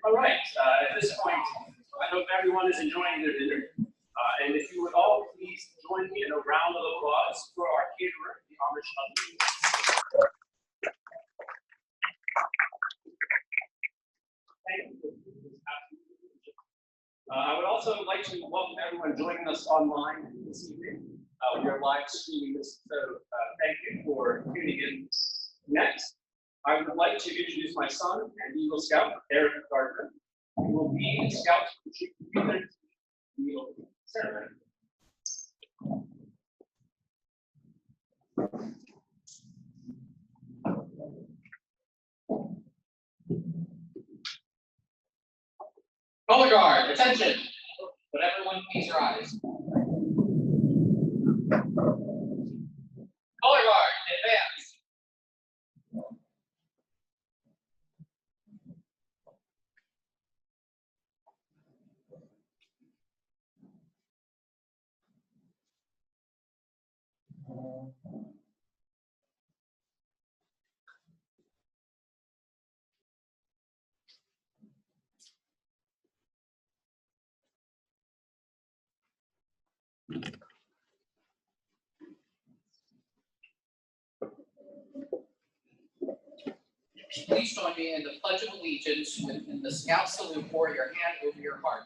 All right, at this point, I hope everyone is enjoying their dinner. And if you would all please join me in a round of applause for our caterer, the Honoree. I would also like to welcome everyone joining us online this evening. We are live streaming this, so thank you for tuning in. Next, I would like to introduce my son and Eagle Scout, Eric Gardner, who will be in Scout Eagle ceremony. Color guard, attention! Would everyone please rise? Color guard, advance! Please join me in the Pledge of Allegiance in the Scout salute for your hand over your heart.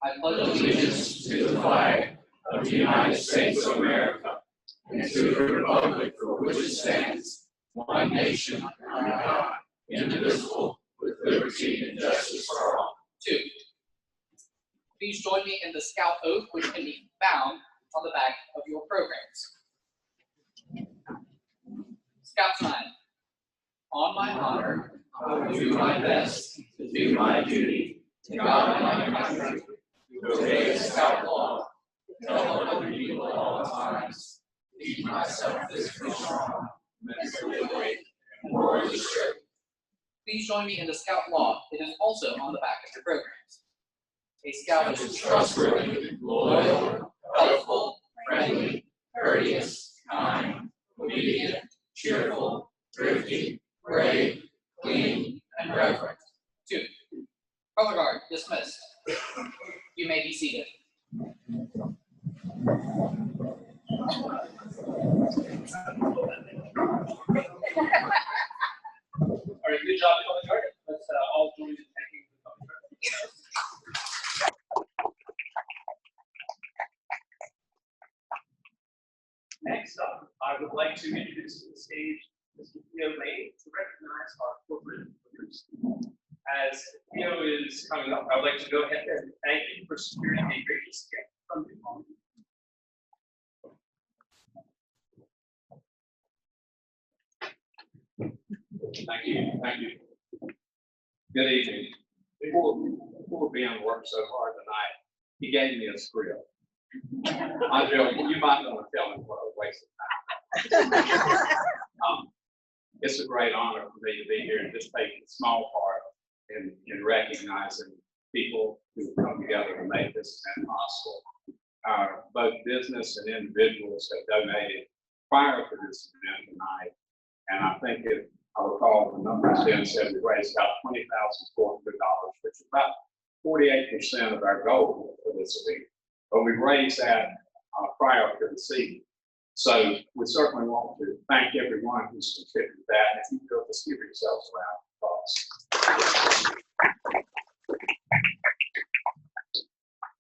I pledge allegiance to the flag of the United States of America and to the republic for which it stands, one nation, under God, indivisible, with liberty and justice for all. 2. Please join me in the Scout oath, which can be found on the back of your programs. Scout time. On my honor, I will do my best to do my duty to God and my country, to obey the Scout law, tell other people at all times, keep myself physically strong, mentally awake, and morally straight. Please join me in the Scout law. It is also on the back of your programs. A Scout is trustworthy, loyal, helpful, friendly, courteous, kind, obedient, cheerful, thrifty, brave, clean, and reverent. 2. Color guard, dismissed. You may be seated. All right, good job, color guard. Let's all join in thanking the color guard. Next up, I would like to introduce to the stage Mr. Theo Lane to recognize our corporate leaders. As Theo is coming up, I would like to go ahead and thank you for securing a gracious gift from the home. Thank you. Thank you. Good evening. Before Ben worked so hard tonight, he gave me a script. I feel you might want to tell him what a waste of time. It's a great honor for me to be here and just take a small part in recognizing people who come together to make this event possible. Both business and individuals have donated prior to this event tonight, and I think if I recall the numbers Ben said we raised about $20,400, which is about 48% of our goal for this event. But we raised that prior to the season. So we certainly want to thank everyone who's contributed to that. If you could just give yourselves a round of applause.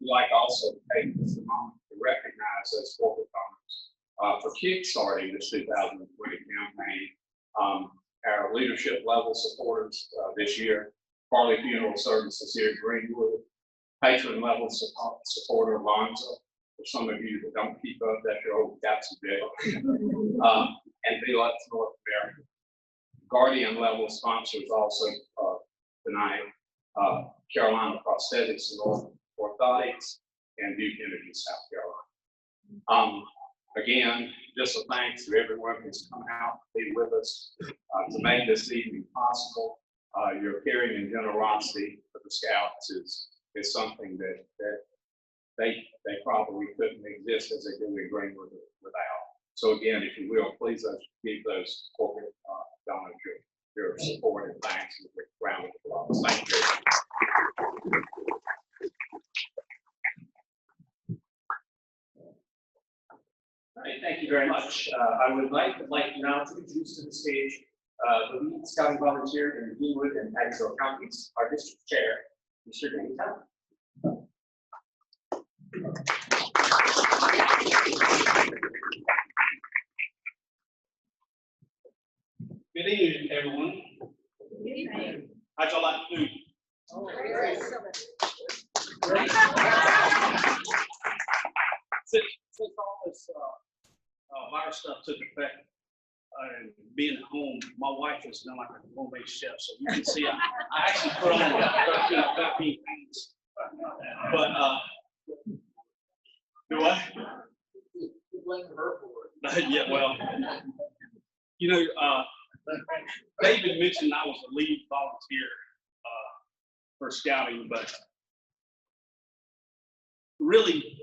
We'd like also to take this moment to recognize those corporate donors for kickstarting this 2020 campaign. Our leadership level supporters this year, Farley Funeral Services here at Greenwood, patron level supporter Lonza. For some of you that don't keep up, that's your old Captain Bill. And Deluxe North America. Guardian level sponsors also tonight, Carolina Prosthetics and Orthotics, and Duke Energy, South Carolina. Again, just a thanks to everyone who's come out to be with us to make this evening possible. Your caring and generosity for the Scouts is is something that they probably couldn't exist as they do in Greenwood without. So again, if you will, please give those corporate donors your support and thanks with the round of applause. Thank you. All right, thank you very much. I would like now to introduce to the stage the lead scouting volunteer in Greenwood and Angelle counties, our district chair, Mr. Danny Town. Good evening, everyone. Good evening. How'd y'all like food? Since all this virus stuff took effect and being at home, my wife is now like a home-based chef, so you can see I actually put on about 13 pounds. But do I? Blame her for it. Yeah, well, you know, David mentioned I was a lead volunteer for scouting, but really,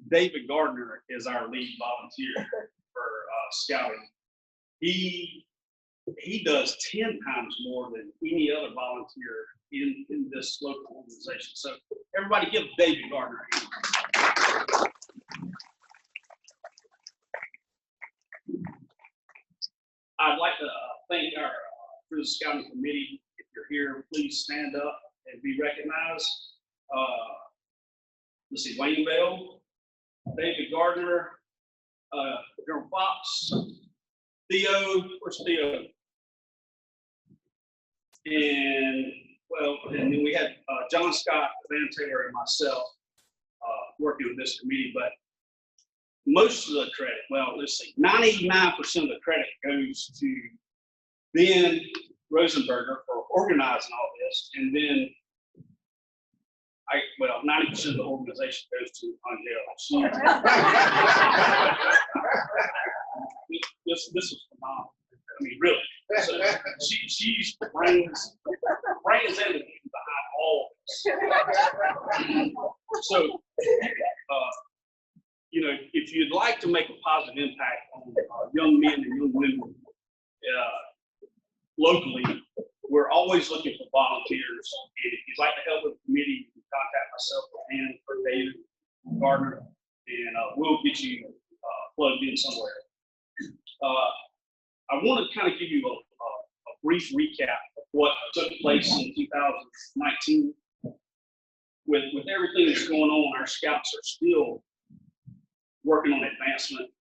David Gardner is our lead volunteer for scouting. He does 10 times more than any other volunteer in this local organization. So everybody give David Gardner a hand. I'd like to thank our for the scouting committee. If you're here, please stand up and be recognized. Let's see, Wayne Bell, David Gardner, General Fox, Theo, where's Theo? And well, and then we had John Scott, Van Taylor, and myself working with this committee, but most of the credit, well, let's see, 99% of the credit goes to Ben Rosenberger for organizing all this, and then 90% of the organization goes to Angelle. This is phenomenal. I mean, really. So she's brains and the people behind all of this. So, you know, if you'd like to make a positive impact on young men and young women locally, we're always looking for volunteers. And if you'd like to help with the committee, you can contact myself or David Gardner, and we'll get you plugged in somewhere. I want to kind of give you a brief recap of what took place in 2019. With everything that's going on, our scouts are still working on advancement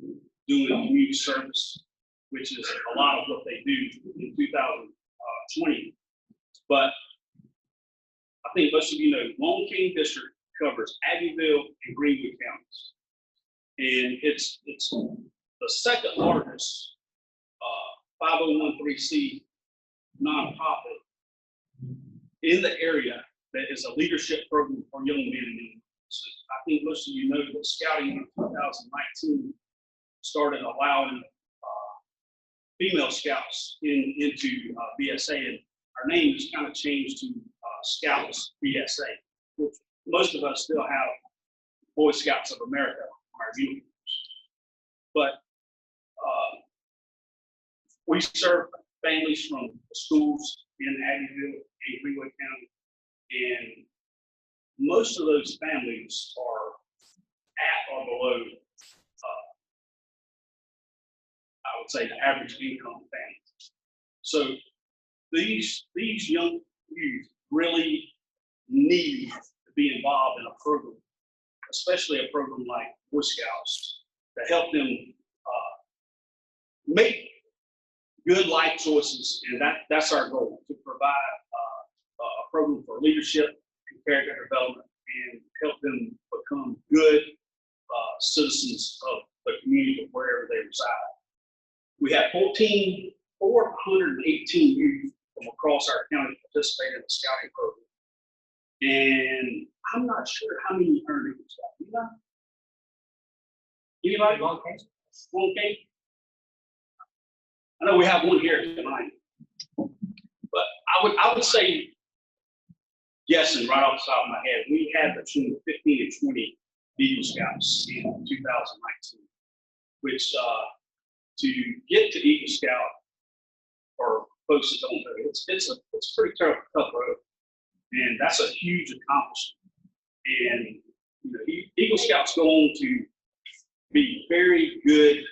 and doing community service, which is a lot of what they do in 2020. But I think most of you know, Long King District covers Abbeville and Greenwood counties. And it's the second largest 501(c) nonprofit in the area that is a leadership program for young men and young women. So I think most of you know that scouting in 2019 started allowing female scouts into BSA, and our name has kind of changed to Scouts BSA, which most of us still have Boy Scouts of America on our uniforms. But we serve families from schools in Abbeville and Greenwood County, and most of those families are at or below, I would say, the average income family. So these young youth really need to be involved in a program, especially a program like Boy Scouts, to help them make good life choices, and that's our goal, to provide a program for leadership and character development and help them become good citizens of the community wherever they reside. We have 418 youth from across our county participate in the scouting program. And I'm not sure how many earned it. You know? Anybody? One case? I know we have one here tonight. But I would say guessing right off the top of my head, we had between 15 and 20 Eagle Scouts in 2019, which to get to Eagle Scout, or folks that don't know, it's a pretty tough road, and that's a huge accomplishment. And you know, Eagle Scouts go on to be very good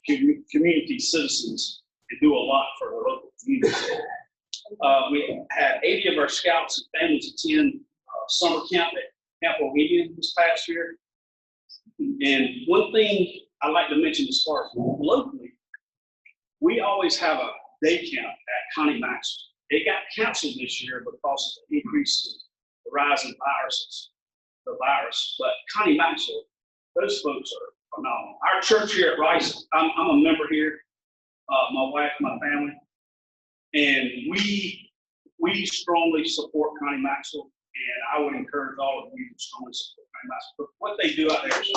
community citizens and do a lot for the local community. We had 80 of our scouts and families attend summer camp at Camp O'Higgins this past year. And one thing I like to mention as far as locally, we always have a day camp at Connie Maxwell. It got canceled this year because of the increase in the rise in the virus. But Connie Maxwell, those folks are phenomenal. Our church here at Rice, I'm a member here, my wife, my family, and we strongly support Connie Maxwell, and I would encourage all of you to strongly support Connie Maxwell. But what they do out there is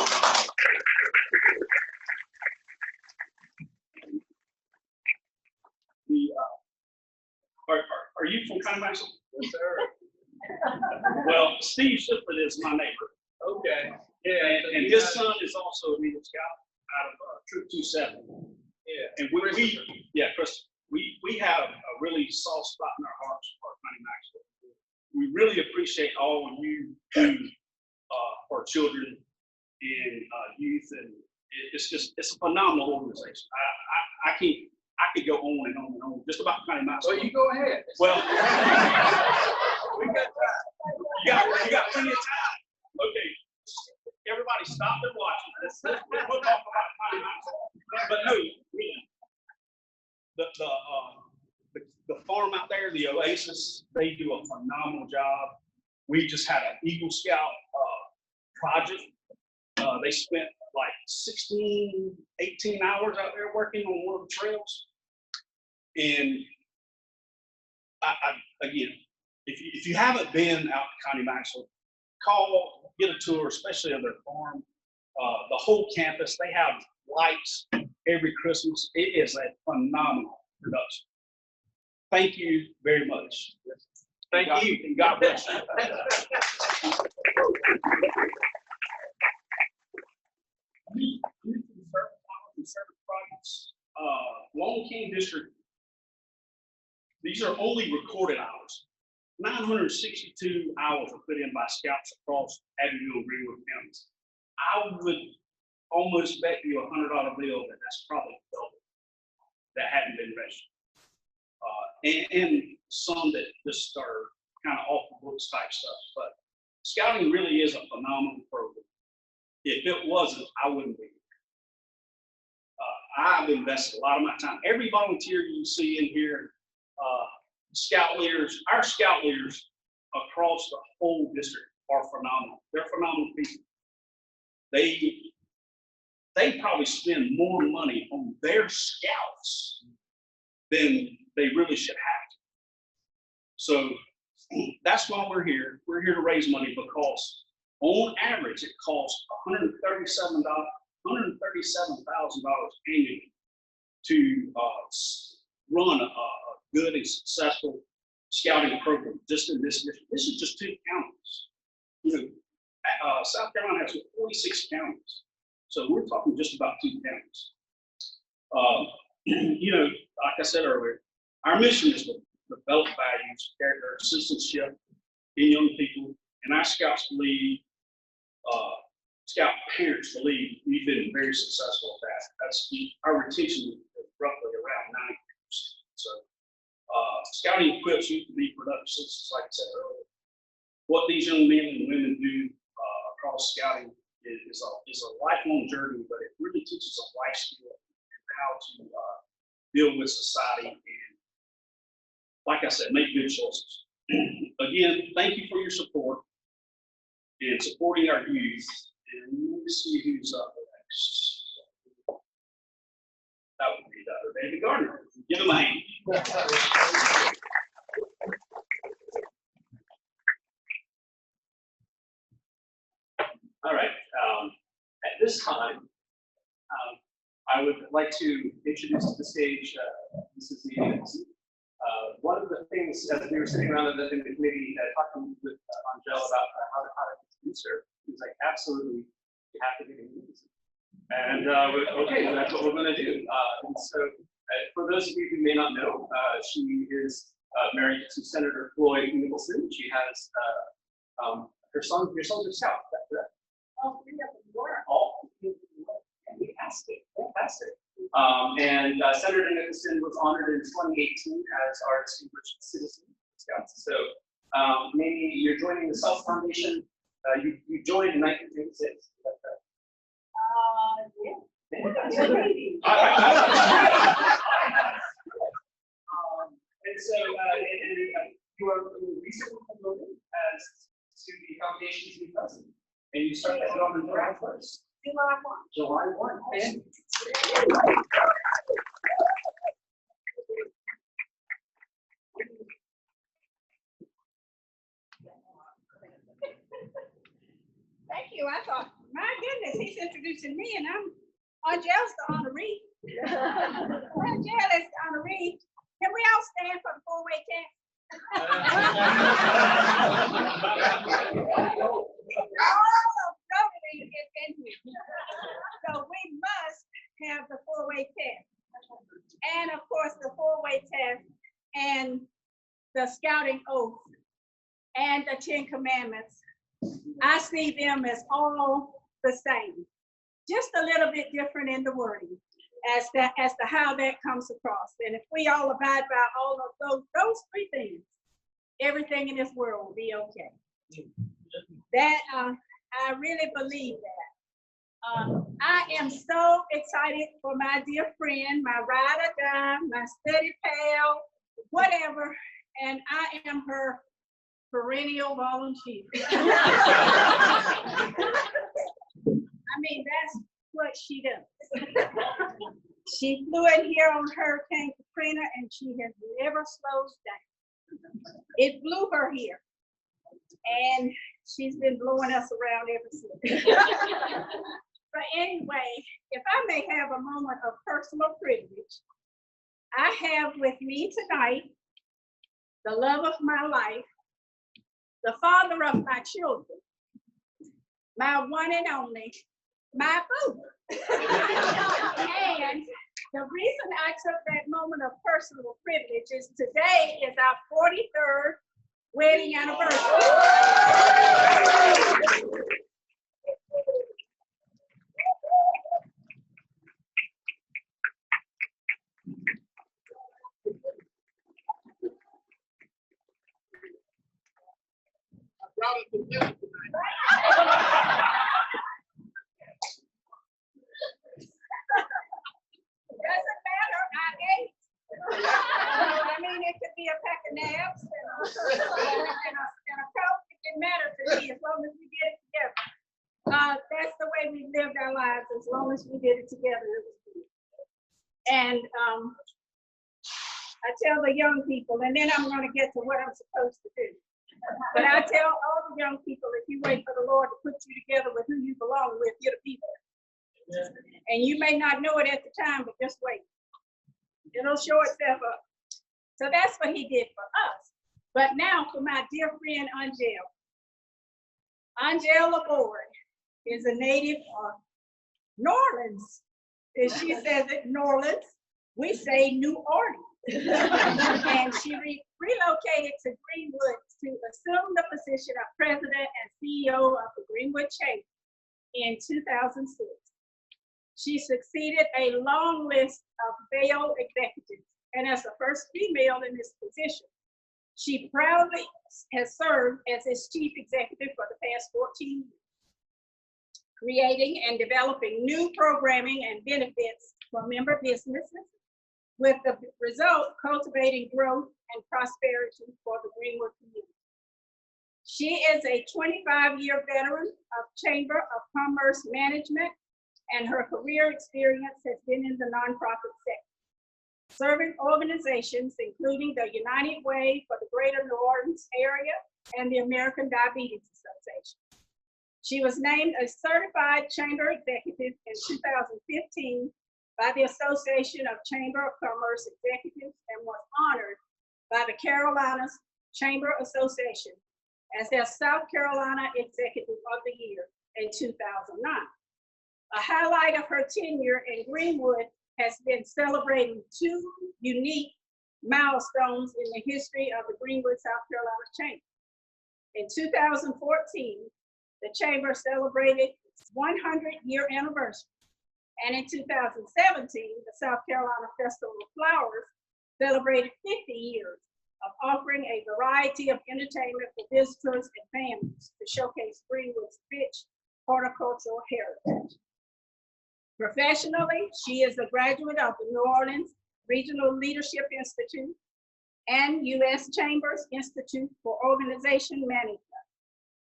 are you from Connie Maxwell? Yes, sir. Well, Steve Shipley is my neighbor. Okay. Yeah, and his son is also an Eagle Scout out of Troop 27. Yeah. And Chris, we have a really soft spot in our hearts for Connie Maxwell. We really appreciate all of you do for children and youth, and it's a phenomenal organization. I could go on and on and on just about Connie Maxwell. Well, you go ahead. Well, We got time. you got plenty of time. Okay, everybody stop and watch. We'll talk about Connie Maxwell. But no, really, the farm out there, the Oasis, they do a phenomenal job. We just had an Eagle Scout project. They spent like 16, 18 hours out there working on one of the trails. And again, if you haven't been out to Connie Maxwell, call, get a tour, especially of their farm. The whole campus, they have lights every Christmas. It is a phenomenal production. Thank you very much. Thank you. And God bless you. Service projects, Long King District, these are only recorded hours. 962 hours were put in by scouts across Abbeville and Greenwood counties. I would almost bet you a $100 bill that that's probably double that hadn't been registered. And some that just are kind of off the books type stuff. But scouting really is a phenomenal program. If it wasn't, I wouldn't be. I've invested a lot of my time. Every volunteer you see in here, scout leaders, our scout leaders across the whole district are phenomenal. They're phenomenal people. They probably spend more money on their scouts than they really should have to. So that's why we're here. We're here to raise money because on average, it costs $137,000 annually to run a good and successful scouting program just in this district. This is just 2 counties. You know, South Carolina has 46 counties. So we're talking just about 2 counties. You know, like I said earlier, our mission is to develop values, character, citizenship in young people, and our scouts believe, scout parents believe we've been very successful at that. Our retention is roughly around 90%. So scouting equips you to be productive citizens, like I said earlier. What these young men and women do across scouting is a lifelong journey, but it really teaches a life skill and how to deal with society and, like I said, make good choices. Again, thank you for your support and supporting our youth. And let me see who's up next. That would be Dr. David Gardner. Give him a hand. All right. At this time, I would like to introduce to the stage Mrs. Nancy, one of the things as we were sitting around in the committee talking with Angelle about how to introduce her, she was like, absolutely, you have to be introduced. And okay, well, that's what we're going to do. And so, for those of you who may not know, she is married to Senator Floyd Nicholson. She has your sons are south. Is that correct? Oh, three of them were. All fantastic. And Senator Nicholson was honored in 2018 as our distinguished citizen Scouts. So maybe you're joining the South Foundation. You joined in 1986. Yeah. And so you are recently promoted as to the foundation's new president, and you start that job on July 1st. July 1. And Thank you. I thought, my goodness, he's introducing me and Angelle's the honoree. Angelle is the honoree. Can we all stand for the four-way test? All of Rotary is in here. So we must have the four-way test. And of course, the four-way test and the scouting oath and the 10 Commandments. I see them as all the same, just a little bit different in the wording as to how that comes across. And if we all abide by all of those three things, everything in this world will be okay. That I really believe that. I am so excited for my dear friend, my ride or die, my study pal, whatever, and I am her perennial volunteer. I mean, that's what she does. She flew in here on Hurricane Katrina and she has never slowed down. It blew her here. And she's been blowing us around ever since. But anyway, if I may have a moment of personal privilege, I have with me tonight the love of my life, the father of my children, my one and only, my boo. And the reason I took that moment of personal privilege is today is our 43rd wedding anniversary. Doesn't matter, I ate. I mean, it could be a pack of naps and a Coke. It didn't matter to me as long as we did it together. That's the way we lived our lives. As long as we did it together, it was good. And I tell the young people, and then I'm going to get to what I'm supposed to do. But I tell all the young people, if you wait for the Lord to put you together with who you belong with, you'll be there. And you may not know it at the time, but just wait. It'll show itself up. So that's what he did for us. But now for my dear friend, Angelle. Angelle LaBorde is a native of New Orleans. As she says it, New Orleans, we say New Orleans. And she relocated to Greenwood to assume the position of president and CEO of the Greenwood Chamber in 2006. She succeeded a long list of Vail executives, and as the first female in this position, she proudly has served as its chief executive for the past 14 years, creating and developing new programming and benefits for member businesses, with the result cultivating growth and prosperity for the Greenwood community. She is a 25-year veteran of Chamber of Commerce Management, and her career experience has been in the nonprofit sector, serving organizations including the United Way for the Greater New Orleans area and the American Diabetes Association. She was named a certified chamber executive in 2015 by the Association of Chamber of Commerce Executives and was honored by the Carolinas Chamber Association as their South Carolina Executive of the Year in 2009. A highlight of her tenure in Greenwood has been celebrating 2 unique milestones in the history of the Greenwood, South Carolina Chamber. In 2014, the Chamber celebrated its 100-year anniversary. And in 2017, the South Carolina Festival of Flowers celebrated 50 years of offering a variety of entertainment for visitors and families to showcase Greenwood's rich horticultural heritage. Professionally, she is a graduate of the New Orleans Regional Leadership Institute and U.S. Chambers Institute for Organization Management,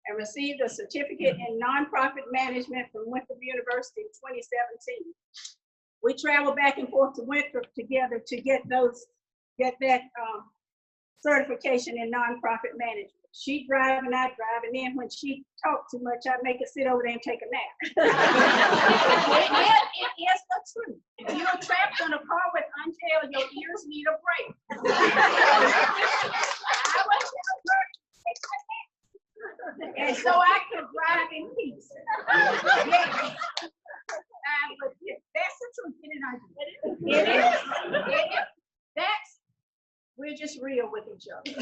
and received a certificate in nonprofit management from Winthrop University in 2017. We traveled back and forth to Winthrop together to get that certification in nonprofit management. She drive and I drive, and then when she talked too much, I'd make her sit over there and take a nap. It is the truth. If you're trapped in a car with Angelle, your ears need a break. I would tell her to take a nap. And so I could drive in peace. Yes. But that's the truth, isn't it? It is. We're just real with each other.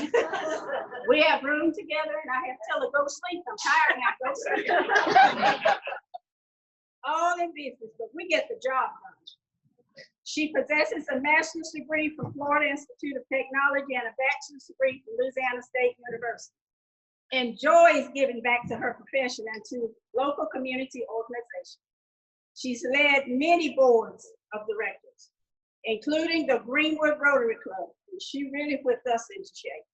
We have room together, and I have to tell her, go sleep. I'm tired now, go sleep. All in business, but we get the job done. She possesses a master's degree from Florida Institute of Technology and a bachelor's degree from Louisiana State University. Enjoys giving back to her profession and to local community organizations. She's led many boards of directors, including the Greenwood Rotary Club. She really whipped us into shape.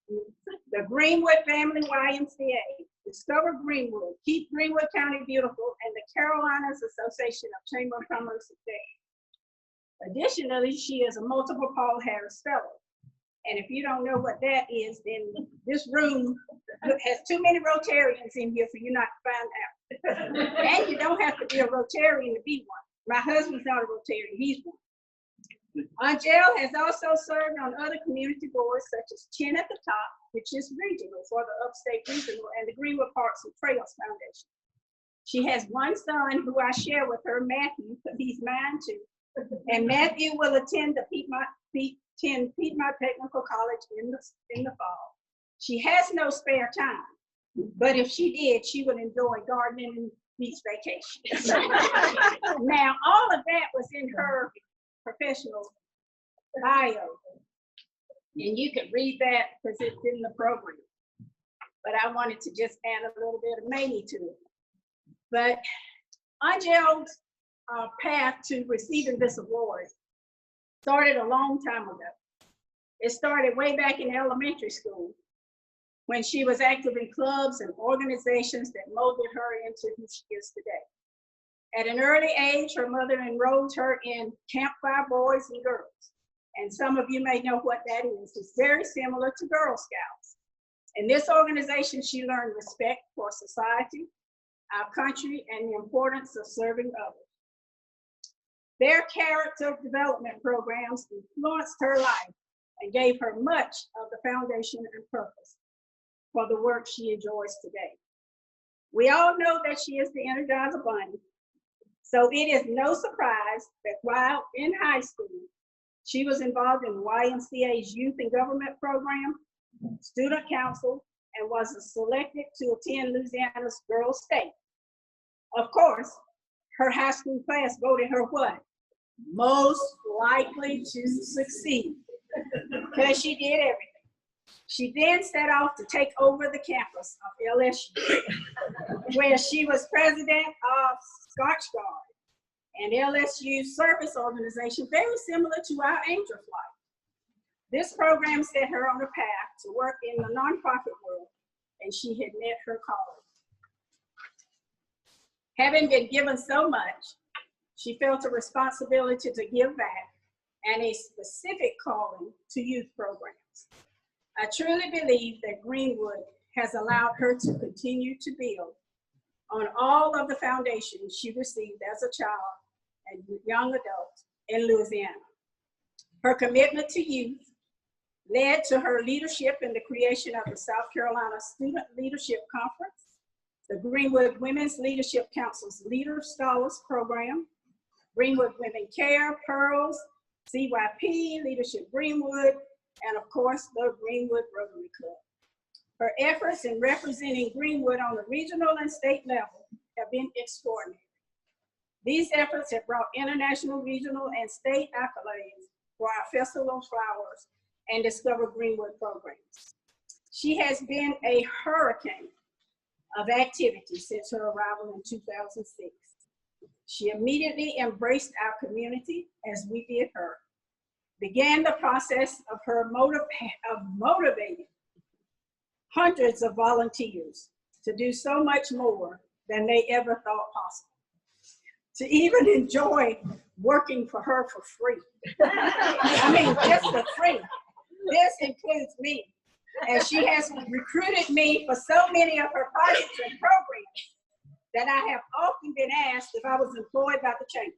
The Greenwood Family YMCA, Discover Greenwood, Keep Greenwood County Beautiful, and the Carolinas Association of Chamber of Commerce Affairs. Additionally, she is a multiple Paul Harris Fellow. And if you don't know what that is, then this room has too many Rotarians in here for you not to find out. And you don't have to be a Rotarian to be one. My husband's not a Rotarian, he's one. Angelle has also served on other community boards such as Chin at the Top, which is regional for the Upstate Regional, and the Greenwood Parks and Trails Foundation. She has one son who I share with her, Matthew, because he's mine too. And Matthew will attend the Piedmont Technical College in the fall. She has no spare time, but if she did, she would enjoy gardening and beach vacations. Now, all of that was in her professional bio, and you can read that because it's in the program, but I wanted to just add a little bit of Mamie to it. But Angelle's path to receiving this award started a long time ago. It started way back in elementary school when she was active in clubs and organizations that molded her into who she is today. At an early age, her mother enrolled her in Campfire Boys and Girls. And some of you may know what that is. It's very similar to Girl Scouts. In this organization, she learned respect for society, our country, and the importance of serving others. Their character development programs influenced her life and gave her much of the foundation and purpose for the work she enjoys today. We all know that she is the Energizer Bunny. So it is no surprise that while in high school, she was involved in YMCA's Youth and Government Program, Student Council, and was selected to attend Louisiana's Girls State. Of course, her high school class voted her what? Most likely to succeed, because she did everything. She then set off to take over the campus of LSU, where she was president of Scotch Guard, and LSU service organization very similar to our Angel Flight. This program set her on a path to work in the nonprofit world, and she had met her calling. Having been given so much, she felt a responsibility to give back and a specific calling to youth programs. I truly believe that Greenwood has allowed her to continue to build on all of the foundations she received as a child and young adult in Louisiana. Her commitment to youth, led to her leadership in the creation of the South Carolina Student Leadership Conference, the Greenwood Women's Leadership Council's Leader Scholars Program, Greenwood Women Care, Pearls, CYP, Leadership Greenwood, and of course, the Greenwood Rotary Club. Her efforts in representing Greenwood on the regional and state level have been extraordinary. These efforts have brought international, regional, and state accolades for our Festival of Flowers and Discover Greenwood programs. She has been a hurricane of activity since her arrival in 2006. She immediately embraced our community as we did her, began the process of motivating hundreds of volunteers to do so much more than they ever thought possible, to even enjoy working for her for free. I mean, just for free. This includes me, and she has recruited me for so many of her projects and programs that I have often been asked if I was employed by the chamber.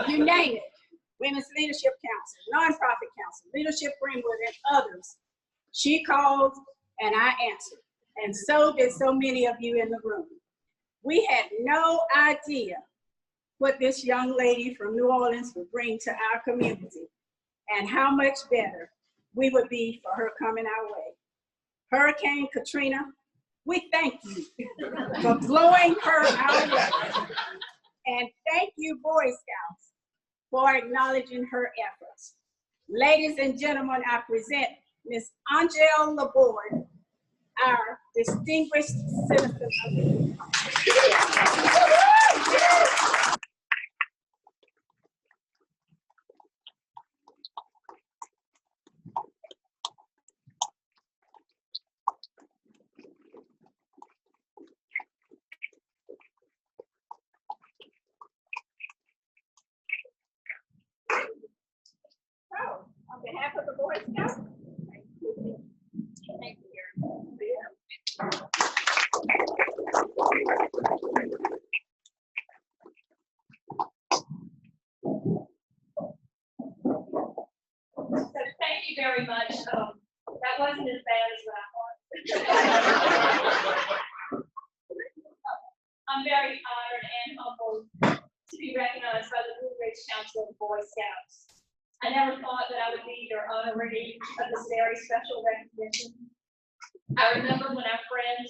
You name it, Women's Leadership Council, Nonprofit Council, Leadership Greenwood, and others. She called and I answered, and so did so many of you in the room. We had no idea what this young lady from New Orleans would bring to our community and how much better we would be for her coming our way. Hurricane Katrina, we thank you for blowing her our way. And thank you, Boy Scouts, for acknowledging her efforts. Ladies and gentlemen, I present Ms. Angelle LaBorde, our distinguished citizen of the year. So, on behalf of the Boy Scouts, thank you. So thank you very much. That wasn't as bad as what I thought. I'm very honored and humbled to be recognized by the Blue Ridge Council of Boy Scouts. I never thought that I would be your honoree of this very special recognition. I remember when our friend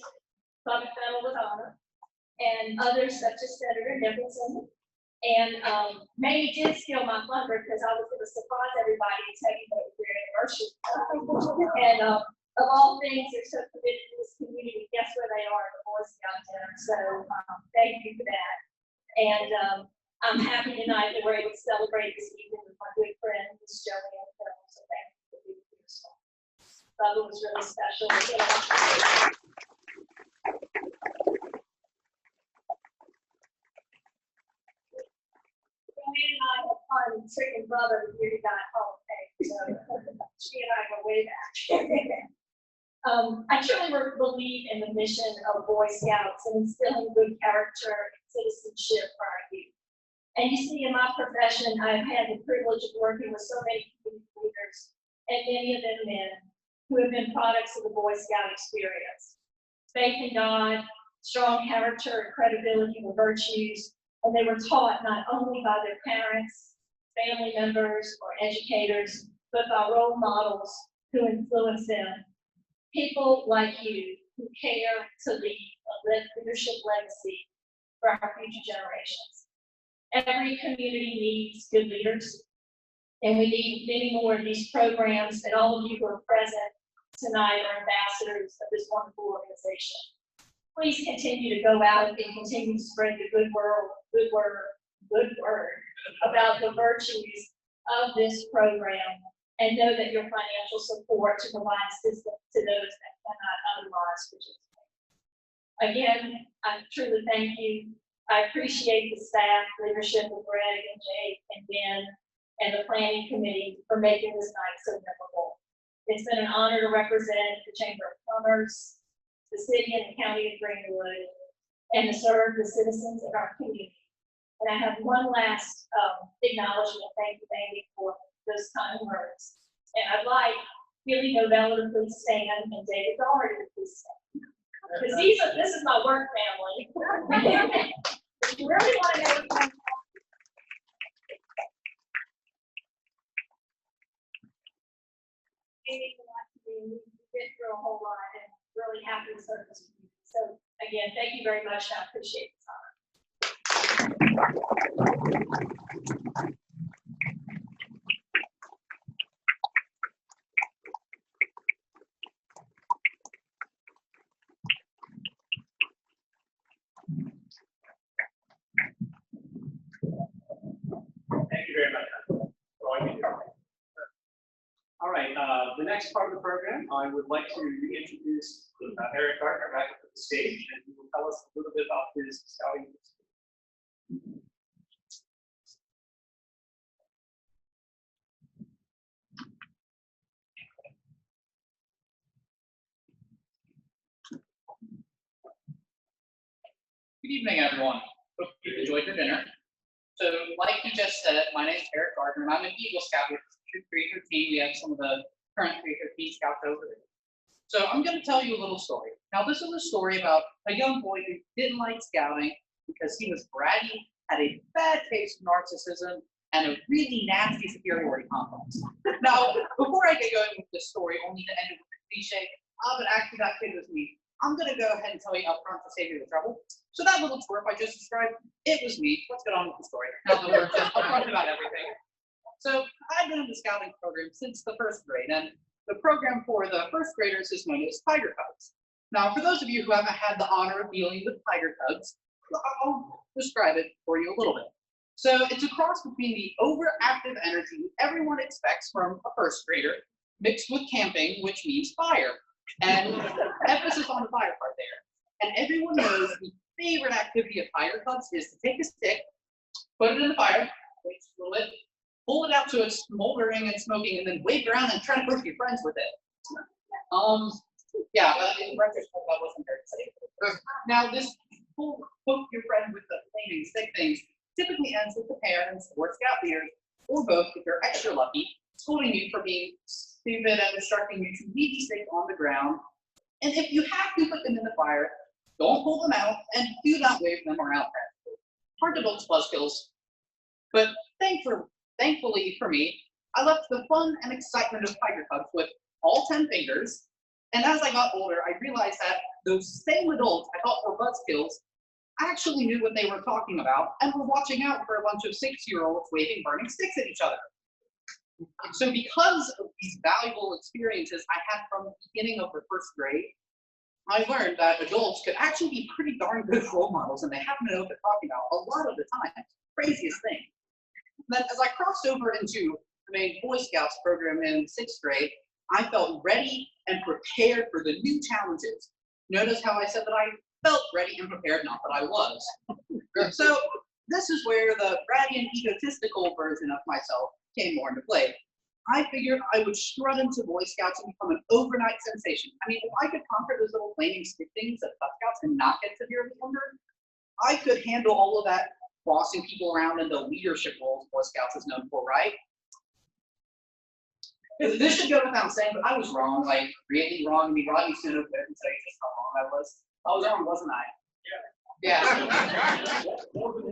Bobby Fennell was honored, and others such as Senator Nicholson. And Mamie did steal my thunder because I was going to surprise everybody and tell you that we're anniversary. And of all things, they're so committed to this community. Guess where they are at the Boy Scout dinner. So thank you for that. And I'm happy tonight that we're able to celebrate this evening with my good friend, Miss Joanne Fennell. So thank you for being here. Bubba was really special. Joanne and I have fun tricking Bubba the year he got home. So she and I go way back. I truly believe in the mission of Boy Scouts and instilling good character and citizenship for our youth. And you see, in my profession, I've had the privilege of working with so many community leaders, and many of them men, who have been products of the Boy Scout experience. Faith in God, strong character and credibility were virtues, and they were taught not only by their parents, family members, or educators, but by role models who influence them. People like you who care to leave a leadership legacy for our future generations. Every community needs good leaders, and we need many more of these programs, and all of you who are present tonight are ambassadors of this wonderful organization. Please continue to go out and continue to spread the good word about the virtues of this program, and know that your financial support to provide assistance to those that cannot otherwise participate. Again, I truly thank you. I appreciate the staff, leadership of Greg and Jake and Ben and the planning committee for making this night so memorable. It's been an honor to represent the Chamber of Commerce, the city and the county of Greenwood, and to serve the citizens of our community. And I have one last acknowledgement. Thank you, Amy, for those kind words. And I'd like Billy Novella to please stand and David Doherty to please stand. Because this is my work family. If you really want to know what's going on. Anything you like to do, we get through a whole lot and really happy to serve this community. So again, thank you very much. I appreciate the time. Thank you very much for all you do. All right, the next part of the program, I would like to reintroduce Eric Gardner back up to the stage, and he will tell us a little bit about his scouting history. Good evening, everyone. Hope you enjoyed your dinner. So, like he just said, my name is Eric Gardner, and I'm an Eagle Scout with Troop 313. We have some of the current 313 scouts over there. So, I'm going to tell you a little story. Now, this is a story about a young boy who didn't like scouting because he was bratty, had a bad case of narcissism, and a really nasty superiority complex. Now, before I get going with this story, only to end it with a cliche, but actually that kid was me. I'm going to go ahead and tell you up front to save you the trouble. So that little twerp I just described, it was me. Let's get on with the story. Now that we're just upfront about everything. So I've been in the scouting program since the first grade, and the program for the first graders is known as Tiger Cubs. Now, for those of you who haven't had the honor of dealing with Tiger Cubs, I'll describe it for you a little bit. So it's a cross between the overactive energy everyone expects from a first grader, mixed with camping, which means fire. And emphasis on the fire part there. And everyone knows the favorite activity of Tiger Cubs is to take a stick, put it in the fire, wait a little bit, pull it out to it's smoldering and smoking, and then wave around and try to push your friends with it. Yeah, but in retrospect, that wasn't very safe. Now, this poke your friend with the flaming stick things typically ends with the parents or scout leaders, or both if you're extra lucky, scolding you for being stupid and instructing you to leave the stick on the ground. And if you have to put them in the fire, don't pull them out and do not wave them around. Hard to build buzzkills. But thankfully for me, I left the fun and excitement of Tiger Cubs with all 10 fingers. And as I got older, I realized that those same adults I thought were buzzkills actually knew what they were talking about and were watching out for a bunch of 6-year-olds waving burning sticks at each other. So because of these valuable experiences I had from the beginning of the first grade, I learned that adults could actually be pretty darn good role models, and they happen to know what they're talking about a lot of the time. Craziest thing. Then as I crossed over into the main Boy Scouts program in 6th grade, I felt ready and prepared for the new challenges. Notice how I said that I felt ready and prepared, not that I was. So this is where the bratty and egotistical version of myself came more into play. I figured I would strut into Boy Scouts and become an overnight sensation. I mean, if I could conquer those little flaming stick things at Cub Scouts and not get severely injured, I could handle all of that bossing people around in the leadership roles Boy Scouts is known for, right? This should go without saying, but I was wrong, like really wrong. I mean, Rodney Stone would tell you just how wrong I was. I was wrong, wasn't I? Yeah. More than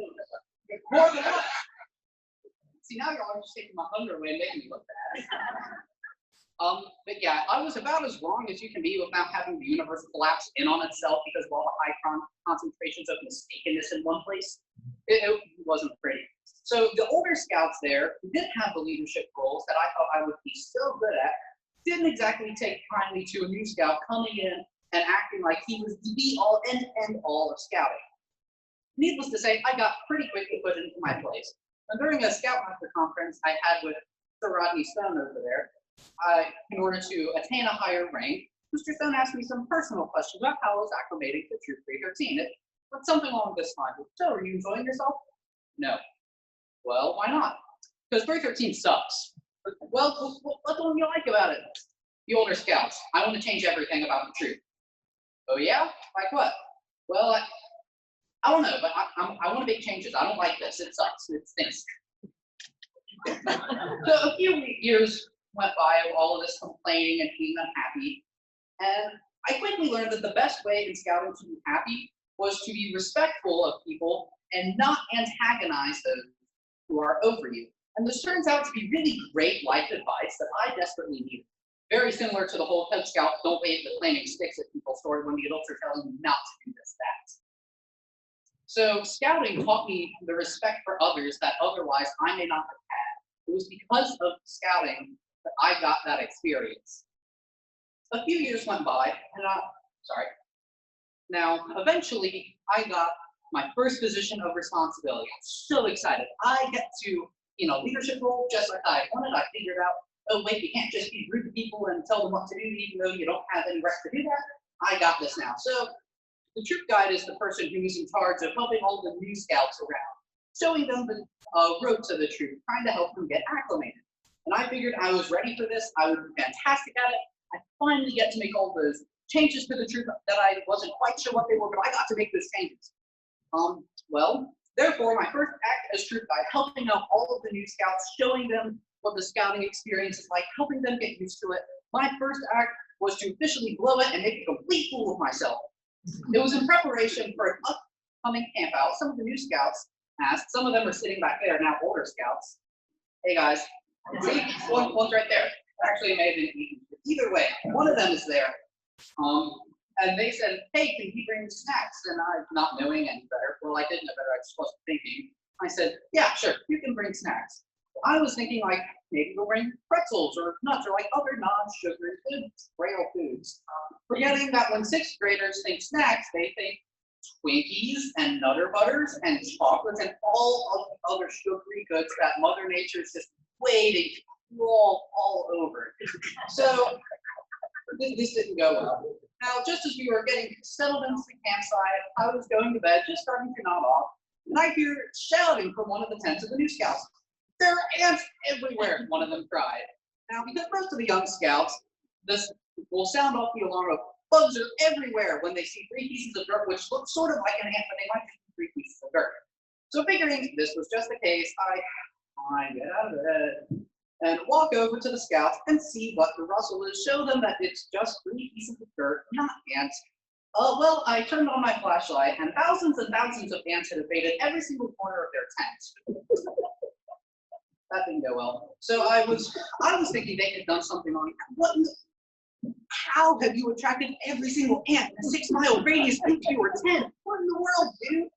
what? See, now y'all are just taking my thunder away and making me look bad. But yeah, I was about as wrong as you can be without having the universe collapse in on itself because of all the high concentrations of mistakenness in one place. It wasn't pretty. So the older scouts there who did have the leadership roles that I thought I would be so good at didn't exactly take kindly to a new scout coming in and acting like he was the be-all and end-all of scouting. Needless to say, I got pretty quickly put into my place. And during a Scoutmaster conference I had with Sir Rodney Stone over there, in order to attain a higher rank, Mr. Stone asked me some personal questions about how I was acclimating to Troop 313. It was something along this line. So, are you enjoying yourself? No. Well, why not? Because 313 sucks. Well, what don't you like about it? The older scouts. I want to change everything about the troop. Oh yeah? Like what? Well, I don't know, but I want to make changes. I don't like this. It sucks. It stinks. So a few years went by of all of this complaining and being unhappy. And I quickly learned that the best way in scouting to be happy was to be respectful of people and not antagonize those who are over you. And this turns out to be really great life advice that I desperately needed. Very similar to the whole Cub Scout, don't wave the flaming sticks at people story when the adults are telling you not to do this, that. So scouting taught me the respect for others that otherwise I may not have had. It was because of scouting that I got that experience. A few years went by, and now eventually I got my first position of responsibility. I'm so excited. I get to, leadership role just like I wanted. I figured out, oh wait, you can't just be rude to people and tell them what to do, even though you don't have any right to do that. I got this now. So the troop guide is the person who's in charge of helping all the new scouts around, showing them the road to the troop, trying to help them get acclimated. And I figured I was ready for this. I would be fantastic at it. I finally get to make all those changes to the troop that I wasn't quite sure what they were, but I got to make those changes. Therefore, my first act as troop guide, helping out all of the new scouts, showing them what the scouting experience is like, helping them get used to it. My first act was to officially blow it and make a complete fool of myself. It was in preparation for an upcoming camp out. Some of the new scouts asked, some of them are sitting back there, now older scouts. Hey guys, see, one's right there. Actually, it may have been either way, one of them is there. And they said, hey, can he bring snacks? And I, not knowing any better, well, I didn't know better, I just wasn't thinking. I said, yeah, sure, you can bring snacks. I was thinking like, maybe we'll bring pretzels or nuts or like other non-sugary foods, braille foods. Forgetting that when sixth graders think snacks, they think Twinkies and Nutter Butters and chocolates and all of the other sugary goods that Mother Nature's just waiting to crawl all over. So this didn't go well. Now, just as we were getting settled into the campsite, I was going to bed, just starting to nod off, and I hear shouting from one of the tents of the new scouts. There are ants everywhere, one of them cried. Now, because most of the young scouts, this will sound off the alarm of bugs are everywhere when they see 3 pieces of dirt, which look sort of like an ant, but they might just be 3 pieces of dirt. So figuring this was just the case, I get out of bed and walk over to the scouts and see what the rustle is, show them that it's just 3 pieces of dirt, not ants. Well, I turned on my flashlight and thousands of ants had invaded every single corner of their tent. That didn't go well. So I was thinking they had done something wrong. How have you attracted every single ant in a 6-mile radius into your tent? What in the world, dude?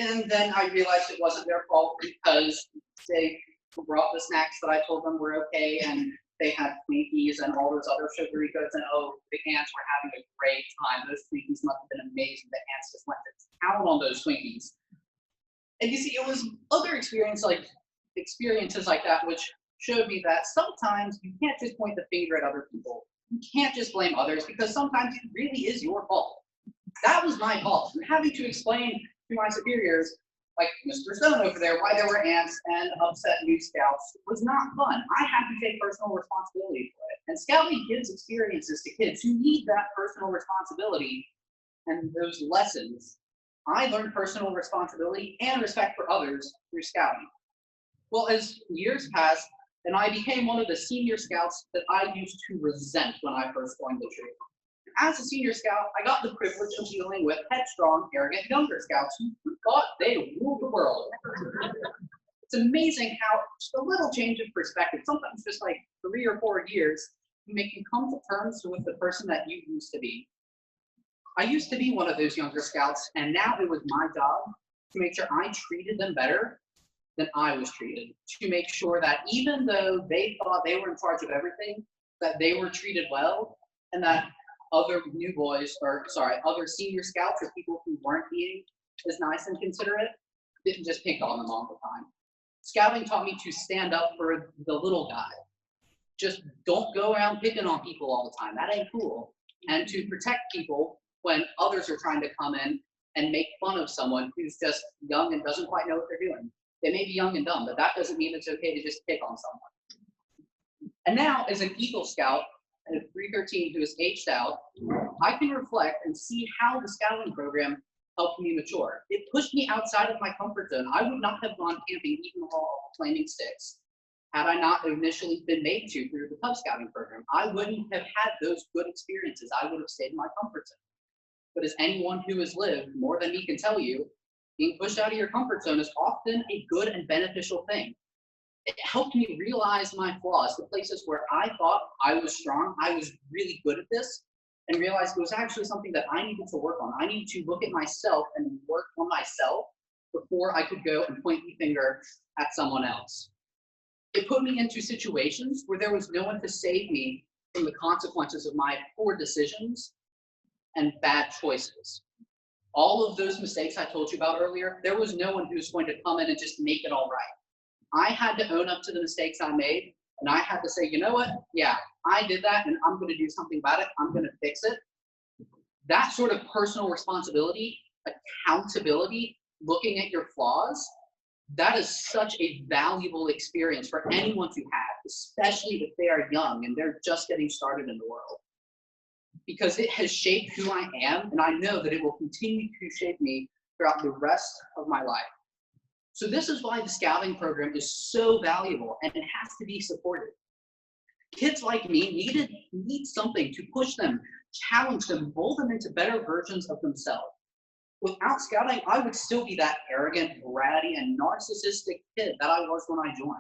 And then I realized it wasn't their fault because they brought the snacks that I told them were okay, and they had Twinkies and all those other sugary goods, and oh, the ants were having a great time. Those Twinkies must have been amazing. The ants just went to town on those Twinkies. And you see, it was other experiences like that which showed me that sometimes you can't just point the finger at other people. You can't just blame others because sometimes it really is your fault. That was my fault. And having to explain to my superiors, like Mr. Stone over there, why there were ants and upset new scouts was not fun. I had to take personal responsibility for it. And scouting gives experiences to kids who need that personal responsibility and those lessons. I learned personal responsibility and respect for others through scouting. Well, as years passed, and I became one of the senior scouts that I used to resent when I first joined the troop. As a senior scout, I got the privilege of dealing with headstrong, arrogant younger scouts who thought they ruled the world. It's amazing how just a little change of perspective, sometimes just like 3 or 4 years, can make you come to terms with the person that you used to be. I used to be one of those younger scouts, and now it was my job to make sure I treated them better than I was treated, to make sure that even though they thought they were in charge of everything, that they were treated well, and that other other senior scouts or people who weren't being as nice and considerate didn't just pick on them all the time. Scouting taught me to stand up for the little guy. Just don't go around picking on people all the time. That ain't cool. And to protect people when others are trying to come in and make fun of someone who's just young and doesn't quite know what they're doing. They may be young and dumb, but that doesn't mean it's okay to just pick on someone. And now, as an Eagle Scout, and a 313 who is aged out, I can reflect and see how the scouting program helped me mature. It pushed me outside of my comfort zone. I would not have gone camping even with all flaming sticks. had I not initially been made to through the Cub Scouting program. I wouldn't have had those good experiences. I would have stayed in my comfort zone. But as anyone who has lived more than me can tell you, being pushed out of your comfort zone is often a good and beneficial thing. It helped me realize my flaws, the places where I thought I was strong, I was really good at this, and realized it was actually something that I needed to work on. I needed to look at myself and work on myself before I could go and point the finger at someone else. It put me into situations where there was no one to save me from the consequences of my poor decisions and bad choices. All of those mistakes I told you about earlier, there was no one who was going to come in and just make it all right. I had to own up to the mistakes I made, and I had to say, you know what? Yeah, I did that, and I'm going to do something about it. I'm going to fix it. That sort of personal responsibility, accountability, looking at your flaws, that is such a valuable experience for anyone to have, especially if they are young and they're just getting started in the world. Because it has shaped who I am, and I know that it will continue to shape me throughout the rest of my life. So this is why the scouting program is so valuable, and it has to be supported. Kids like me need something to push them, challenge them, mold them into better versions of themselves. Without scouting, I would still be that arrogant, bratty, and narcissistic kid that I was when I joined.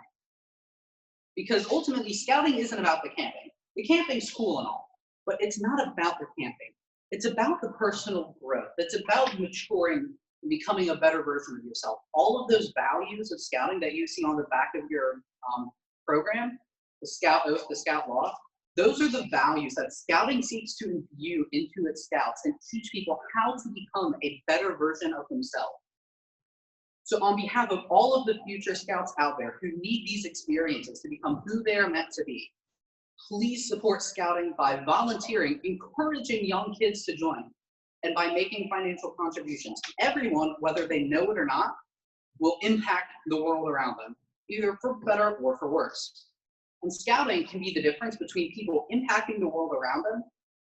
Because ultimately, scouting isn't about the camping. The camping's cool and all, but it's not about the camping. It's about the personal growth. It's about maturing and becoming a better version of yourself. All of those values of scouting that you see on the back of your program, the Scout Oath, the Scout Law, those are the values that scouting seeks to imbue into its scouts and teach people how to become a better version of themselves. So on behalf of all of the future scouts out there who need these experiences to become who they are meant to be, please support scouting by volunteering, encouraging young kids to join, and by making financial contributions. Everyone, whether they know it or not, will impact the world around them, either for better or for worse. And scouting can be the difference between people impacting the world around them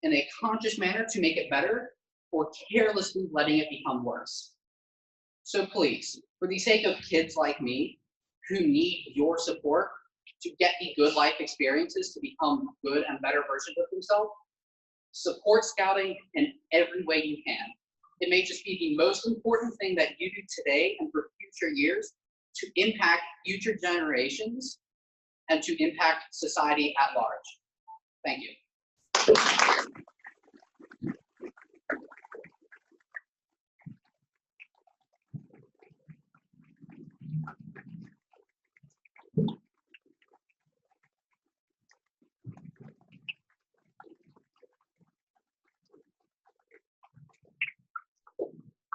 in a conscious manner to make it better, or carelessly letting it become worse. So please, for the sake of kids like me who need your support to get the good life experiences to become good and better versions of themselves, support scouting in every way you can. It may just be the most important thing that you do today and for future years to impact future generations and to impact society at large. Thank you.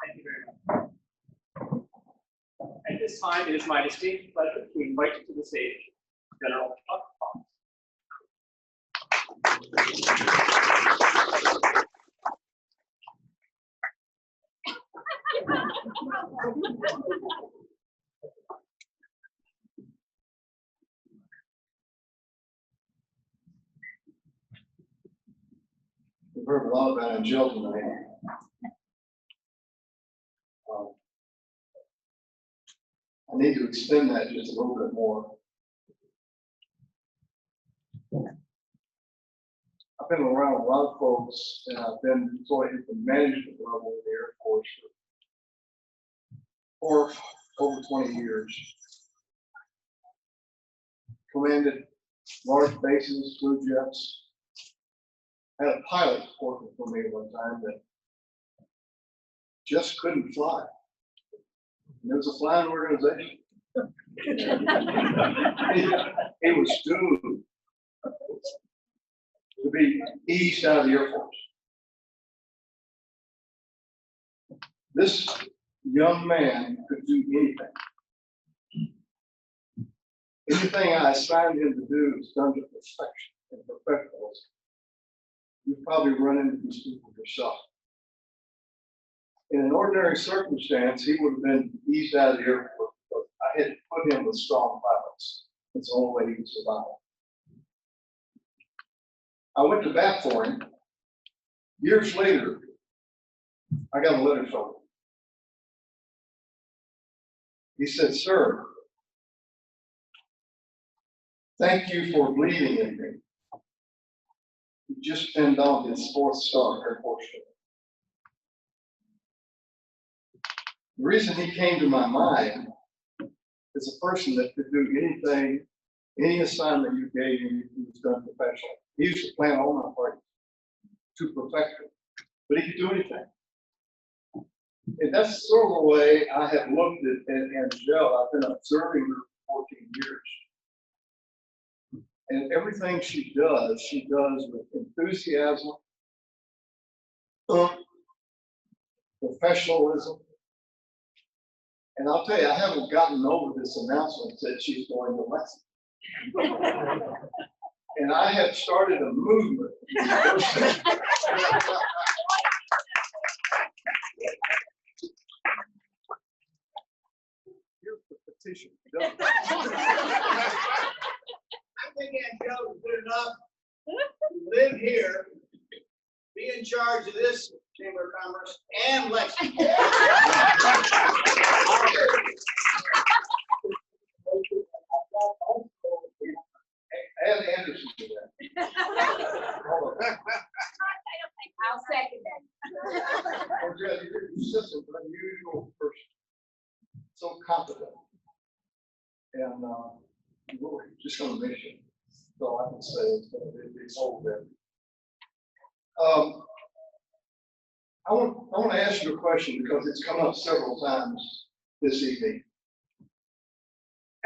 Thank you very much. At this time, it is my distinct pleasure to invite you to the stage General Chuck Fox. We've heard a lot about Angelle tonight. I need to extend that just a little bit more. I've been around a lot of folks, and I've been employed at the management level of the Air Force for over 20 years. Commanded large bases, blue jets. Had a pilot working for me one time that just couldn't fly. And it was a flying organization. He was doomed to be eased out of the Air Force. This young man could do anything. Anything I assigned him to do is done to perfection and professionalism. You've probably run into these people yourself. In an ordinary circumstance, he would have been eased out of the Air Force, but I had to put him with strong pilots. It's the only way he could survive. I went to bat for him. Years later, I got a letter from him. He said, "Sir, Thank you for believing in me. He just pinned on his 4-star Air Force shirt. The reason he came to my mind is a person that could do anything, any assignment you gave him, he was done professionally. He used to plan all my parties to perfection, but he could do anything. And that's sort of the way I have looked at Angelle. I've been observing her for 14 years. And everything she does with enthusiasm, professionalism. And I'll tell you, I haven't gotten over this announcement that she's going to Lexington. And I have started a movement. Here's the petition. I think Angelle is good enough to live here, be in charge of this Chamber of Commerce and Lexington. Add Anderson to that. I'll second that. Angelle, you're just an unusual person, so confident. And we're just going to miss you. So all I can say is that it's all there. I want to ask you a question because it's come up several times this evening.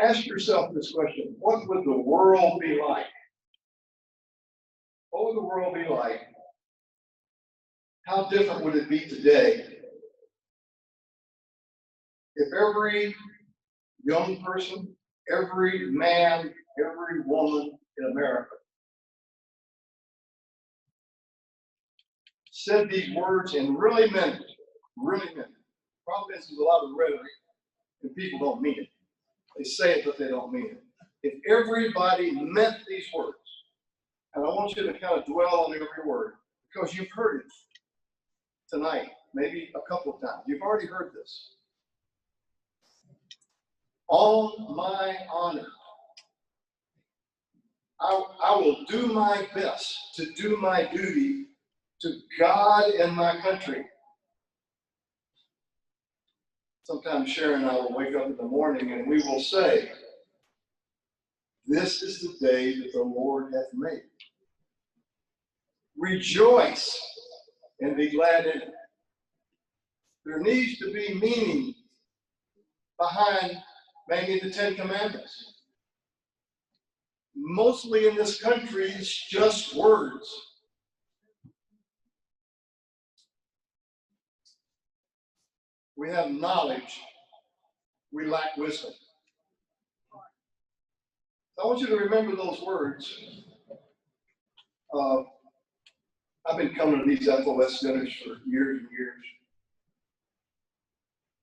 Ask yourself this question: what would the world be like? What would the world be like? How different would it be today if every young person, every man, every woman in America said these words and really meant it, really meant it? The problem is there's a lot of rhetoric and people don't mean it. They say it, but they don't mean it. If everybody meant these words, and I want you to kind of dwell on every word, because you've heard it tonight, maybe a couple of times. You've already heard this. On my honor, I will do my best to do my duty to God and my country. Sometimes Sharon and I will wake up in the morning and we will say, this is the day that the Lord hath made. Rejoice and be glad in it. There needs to be meaning behind maybe the 10 Commandments. Mostly in this country, it's just words. We have knowledge, we lack wisdom. I want you to remember those words. I've been coming to these FOS dinners for years and years.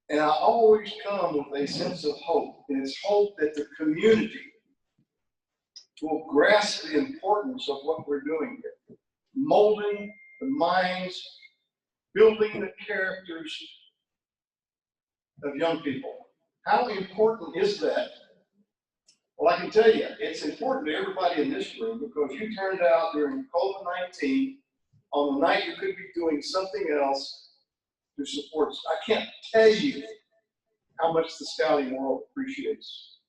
And I always come with a sense of hope. And it's hope that the community will grasp the importance of what we're doing here. Molding the minds, building the characters of young people. How important is that? Well, I can tell you, it's important to everybody in this room because you turned out during COVID-19 on the night you could be doing something else to support us. I can't tell you how much the scouting world appreciates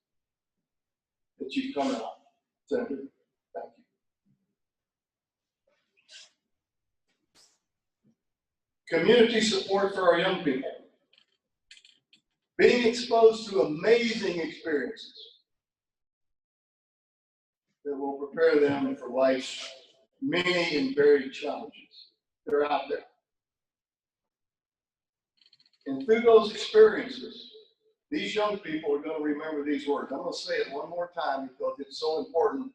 that you've come out. Senator, thank you. Community support for our young people. Being exposed to amazing experiences that will prepare them for life's many and varied challenges that are out there. And through those experiences, these young people are going to remember these words. I'm going to say it one more time because it's so important.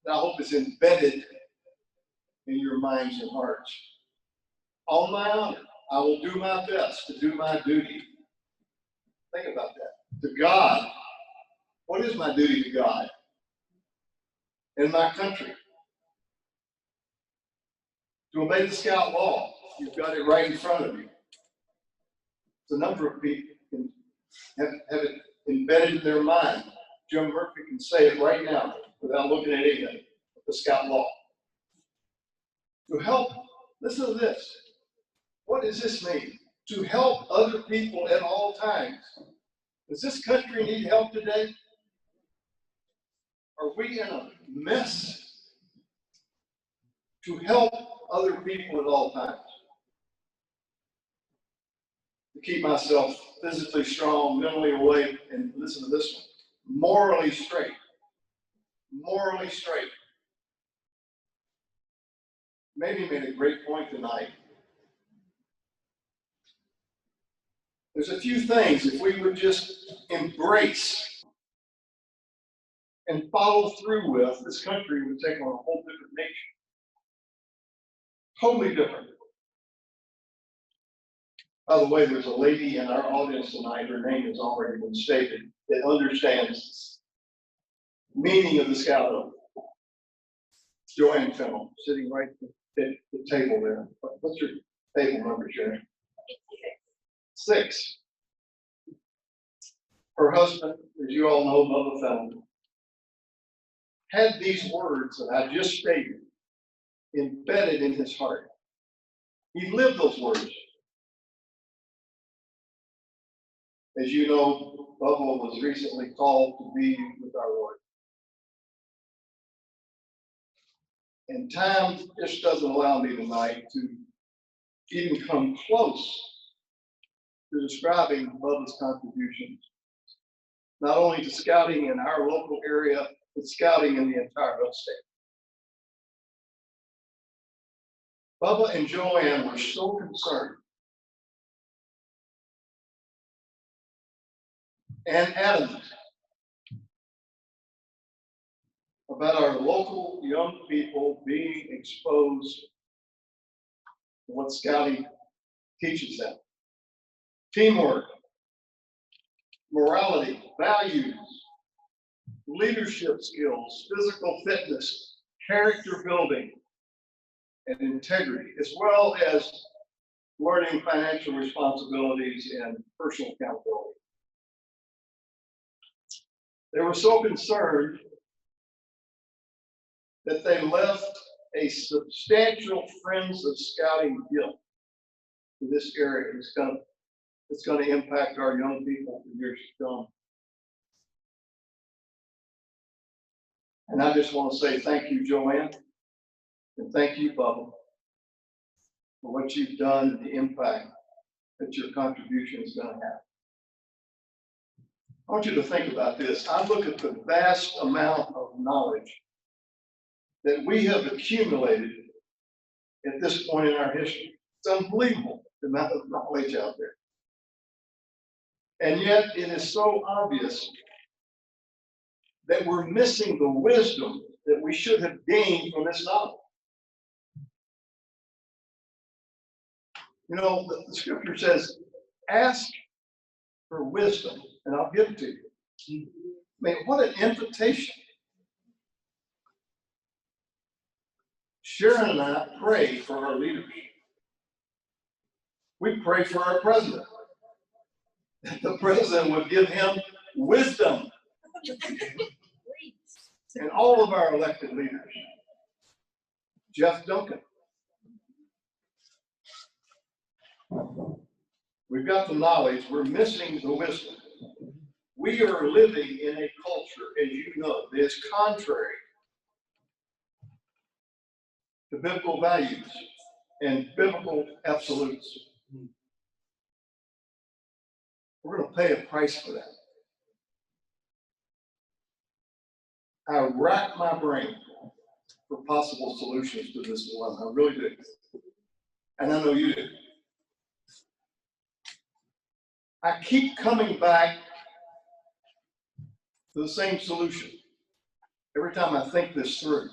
And I hope it's embedded in your minds and hearts. On my honor, I will do my best to do my duty. Think about that. To God. What is my duty to God? In my country. To obey the Scout law. You've got it right in front of you. It's a number of people have it embedded in their mind. Jim Murphy can say it right now without looking at anything, the scout law. To help, listen to this. What does this mean? To help other people at all times. Does this country need help today? Are we in a mess? To help other people at all times. To keep myself physically strong, mentally awake, and listen to this one, morally straight. Morally straight. Maybe made a great point tonight. There's a few things, if we would just embrace and follow through with, this country would take on a whole different nature. Totally different. By the way, there's a lady in our audience tonight, her name has already been stated, that understands the meaning of the scout oath. Joanne Fennell, sitting right at the table there. What's your table number, Sharon? 6. Her husband, as you all know, Bubba Fennell, had these words that I just stated embedded in his heart. He lived those words. As you know, Bubba was recently called to be with our Lord. And time just doesn't allow me tonight to even come close to describing Bubba's contributions, not only to scouting in our local area, but scouting in the entire state. Bubba and Joanne were so concerned and adamant about our local young people being exposed to what scouting teaches them. Teamwork, morality, values, leadership skills, physical fitness, character building, and integrity, as well as learning financial responsibilities and personal accountability. They were so concerned that they left a substantial Friends of Scouting gift to this area. It's going to impact our young people for years to come. And I just want to say thank you, Joanne, and thank you, Bubba, for what you've done and the impact that your contribution is going to have. I want you to think about this. I look at the vast amount of knowledge that we have accumulated at this point in our history. It's unbelievable, the amount of knowledge out there. And yet it is so obvious that we're missing the wisdom that we should have gained from this knowledge. You know, the scripture says, ask for wisdom and I'll give it to you. I mean, what an invitation. Sharon and I pray for our leaders. We pray for our president. The president would give him wisdom. And all of our elected leaders. Jeff Duncan. We've got the knowledge, we're missing the wisdom. We are living in a culture, as you know, that is contrary to biblical values and biblical absolutes. We're going to pay a price for that. I rack my brain for possible solutions to this dilemma. I really do. And I know you do. I keep coming back to the same solution every time I think this through.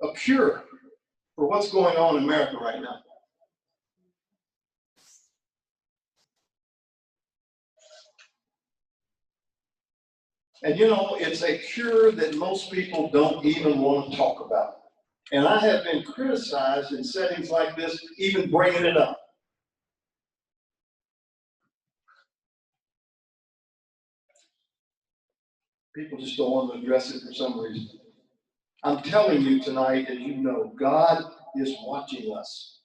A cure for what's going on in America right now. And you know, it's a cure that most people don't even want to talk about. And I have been criticized in settings like this, even bringing it up. People just don't want to address it for some reason. I'm telling you tonight, as you know, God is watching us.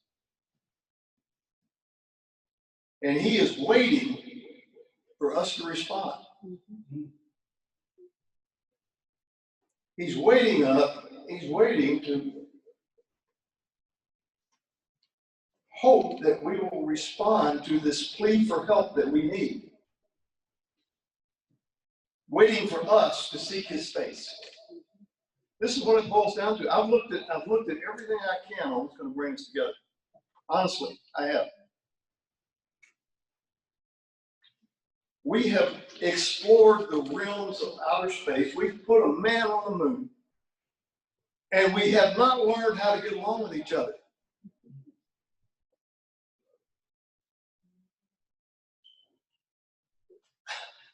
And he is waiting for us to respond. He's waiting to hope that we will respond to this plea for help that we need. Waiting for us to seek his face. This is what it boils down to. I've looked at everything I can on what's going to bring us together. Honestly, I have. We have explored the realms of outer space. We've put a man on the moon. And we have not learned how to get along with each other.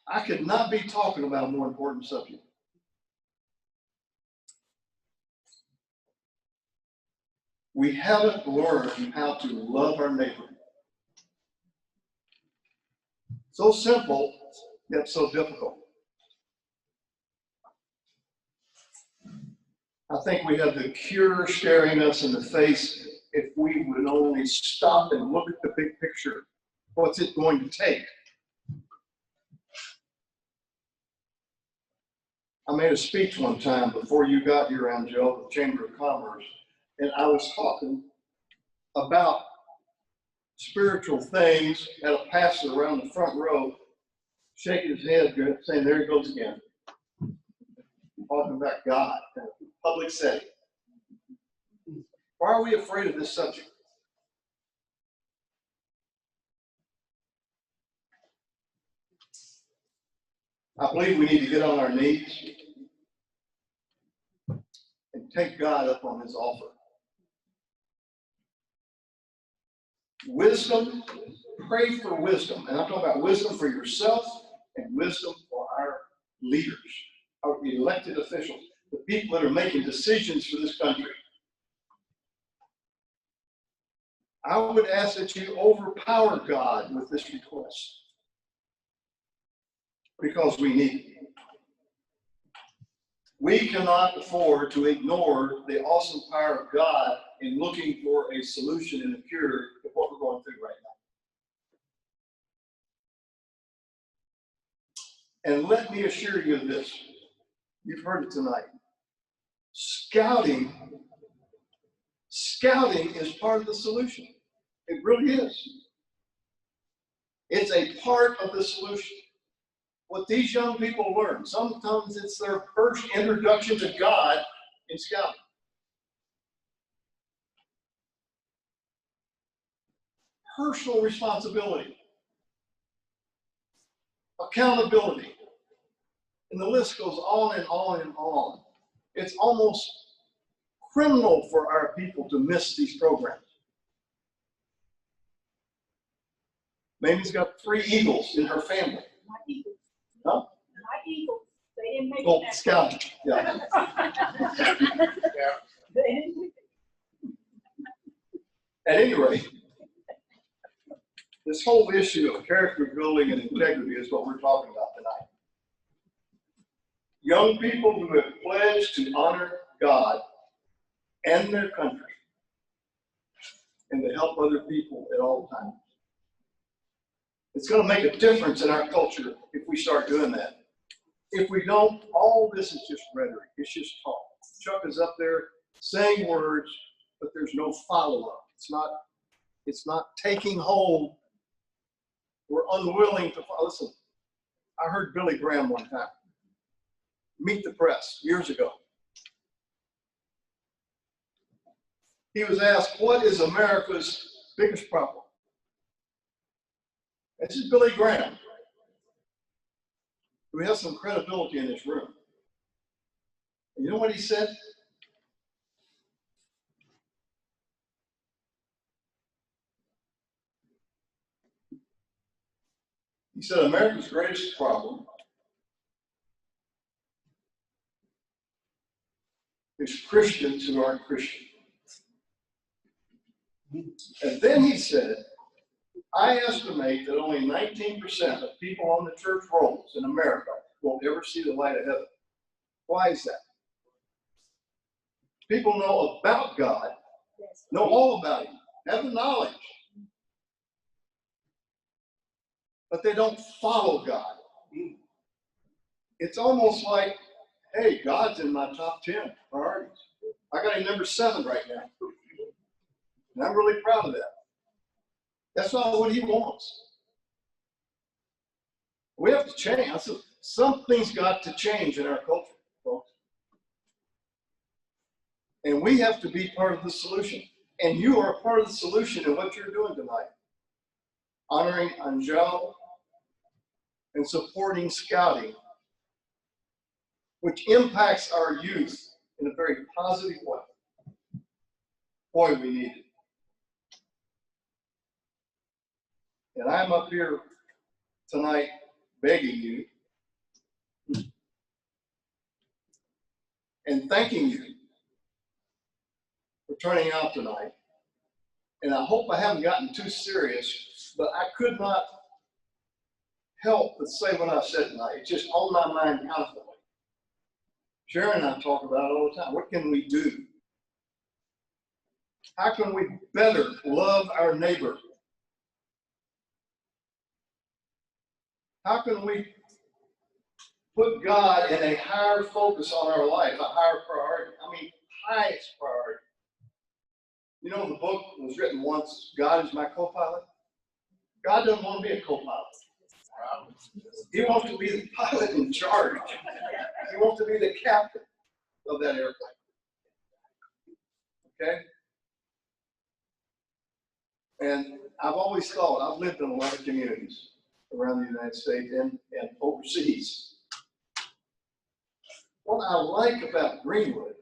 I could not be talking about a more important subject. We haven't learned how to love our neighbor. So simple, yet so difficult. I think we have the cure staring us in the face if we would only stop and look at the big picture. What's it going to take? I made a speech one time before you got here, Angelle, at the Chamber of Commerce, and I was talking about spiritual things, had a pastor around the front row shaking his head, saying, there he goes again. Talking about God in a public setting. Why are we afraid of this subject? I believe we need to get on our knees and take God up on his offer. Wisdom, pray for wisdom. And I'm talking about wisdom for yourself and wisdom for our leaders, our elected officials, the people that are making decisions for this country. I would ask that you overpower God with this request, because we need it. We cannot afford to ignore the awesome power of God in looking for a solution and a cure to what we're going through right now. And let me assure you of this. You've heard it tonight. Scouting is part of the solution. It really is. It's a part of the solution. What these young people learn, sometimes it's their first introduction to God in scouting. Personal responsibility, accountability, and the list goes on and on and on. It's almost criminal for our people to miss these programs. Mamie's got 3 eagles in her family. My eagles. Huh? My eagles. They didn't make Oh, it. scouting, yeah. They didn't make it. At any rate, this whole issue of character building and integrity is what we're talking about tonight. Young people who have pledged to honor God and their country and to help other people at all times. It's going to make a difference in our culture if we start doing that. If we don't, all this is just rhetoric. It's just talk. Chuck is up there saying words, but there's no follow-up. It's not taking hold. We're unwilling to follow. Listen, I heard Billy Graham one time, Meet the Press, years ago. He was asked, what is America's biggest problem? This is Billy Graham. We have some credibility in this room. And you know what he said? He said, America's greatest problem is Christians who aren't Christian. And then he said, I estimate that only 19% of people on the church rolls in America will ever see the light of heaven. Why is that? People know about God, know all about him, have the knowledge, but they don't follow God. It's almost like, hey, God's in my top 10 priorities. I got him number 7 right now. And I'm really proud of that. That's not what he wants. We have to change. Something's got to change in our culture, folks. And we have to be part of the solution. And you are part of the solution in what you're doing tonight. Honoring Angelle and supporting scouting, which impacts our youth in a very positive way. Boy, we need it. And I'm up here tonight begging you and thanking you for turning out tonight. And I hope I haven't gotten too serious, but I could not help but say what I said tonight. It's just on my mind constantly. Sharon and I talk about it all the time. What can we do? How can we better love our neighbor? How can we put God in a higher focus on our life, a higher priority? I mean, highest priority. You know, the book was written once, God is my co-pilot. God doesn't want to be a co-pilot. He wants to be the pilot in charge. He wants to be the captain of that airplane. Okay? And I've always thought, I've lived in a lot of communities around the United States and overseas. What I like about Greenwood,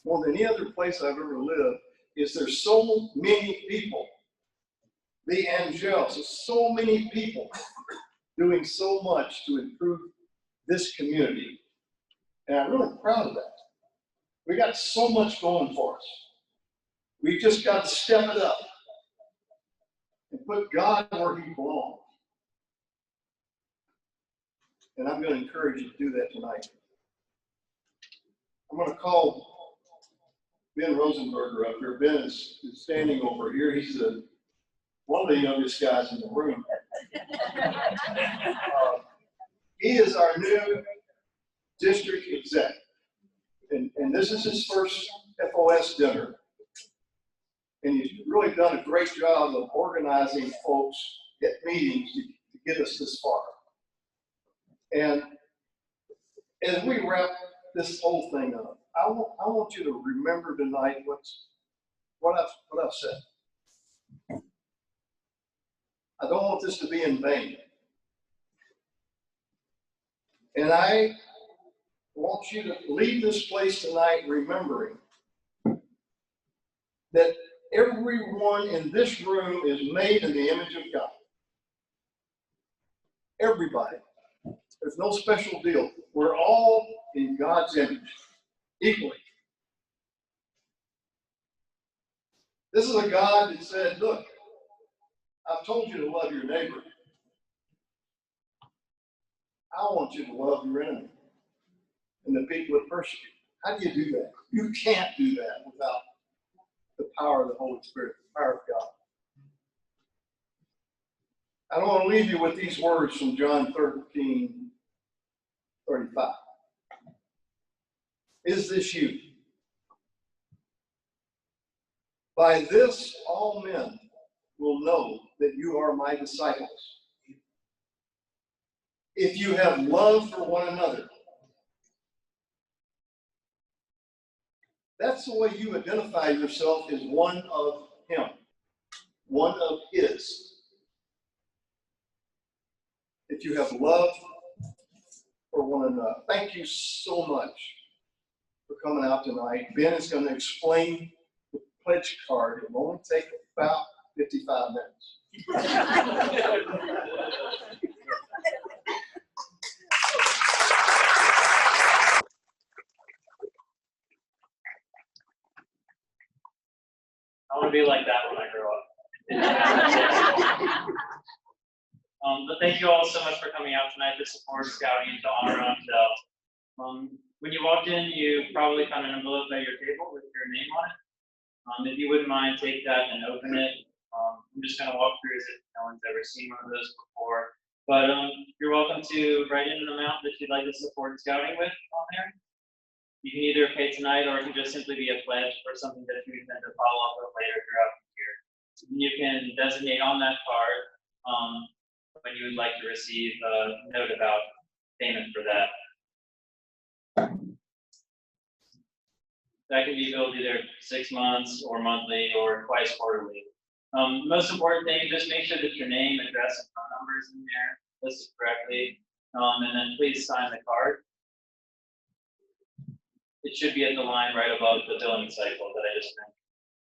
more than any other place I've ever lived, is there's so many people, the Angelles, there's so many people doing so much to improve this community. And I'm really proud of that. We got so much going for us. We just got to step it up and put God where he belongs. And I'm going to encourage you to do that tonight. I'm going to call Ben Rosenberger up here. Ben is standing over here. He's one of the youngest guys in the room. He is our new district exec. And this is his first FOS dinner. And he's really done a great job of organizing folks at meetings to get us this far. And as we wrap this whole thing up, I want you to remember tonight what I've said. I don't want this to be in vain. And I want you to leave this place tonight remembering that everyone in this room is made in the image of God. Everybody. There's no special deal. We're all in God's image, equally. This is a God that said, look, I've told you to love your neighbor. I want you to love your enemy and the people that persecute. How do you do that? You can't do that without the power of the Holy Spirit, the power of God. I don't want to leave you with these words from John 13:35. Is this you? By this all men will know that you are my disciples, if you have love for one another. That's the way you identify yourself as one of him, one of his. If you have love for one another. Thank you so much for coming out tonight. Ben is going to explain the pledge card. It will only take about 55 minutes. I want to be like that when I grow up. But thank you all so much for coming out tonight to support Scouting and to honor Angelle. When you walked in, you probably found an envelope at your table with your name on it. If you wouldn't mind, take that and open it. I'm just gonna walk through as if no one's ever seen one of those before. But you're welcome to write in an amount that you'd like to support Scouting with on there. You can either pay tonight or it can just simply be a pledge for something that you intend to follow up with later throughout the year. You can designate on that card when you would like to receive a note about payment for that. That can be billed either 6 months or monthly or twice quarterly. Most important thing, just make sure that your name, address, and phone number is in there listed correctly. And then please sign the card. It should be at the line right above the billing cycle that I just mentioned.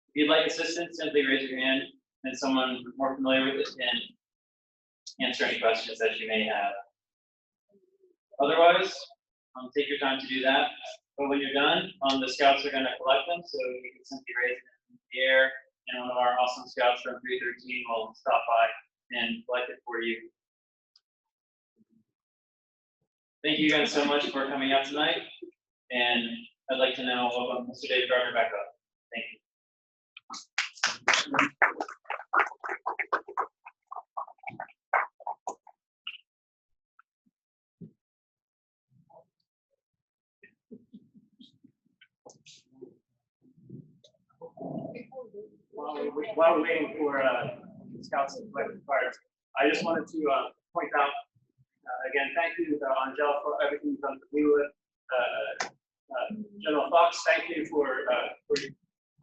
If you'd like assistance, simply raise your hand and someone more familiar with it can answer any questions that you may have. Otherwise, take your time to do that. But when you're done, the scouts are going to collect them, so you can simply raise it in the air, and one of our awesome scouts from 313 will stop by and collect it for you. Thank you guys so much for coming out tonight, and I'd like to now welcome Mr. Dave Gardner back up. Thank you. While we're waiting for scouts and collective fires, I just wanted to point out again, thank you to Angelle for everything you've done for Greenwood. General Fox, thank you for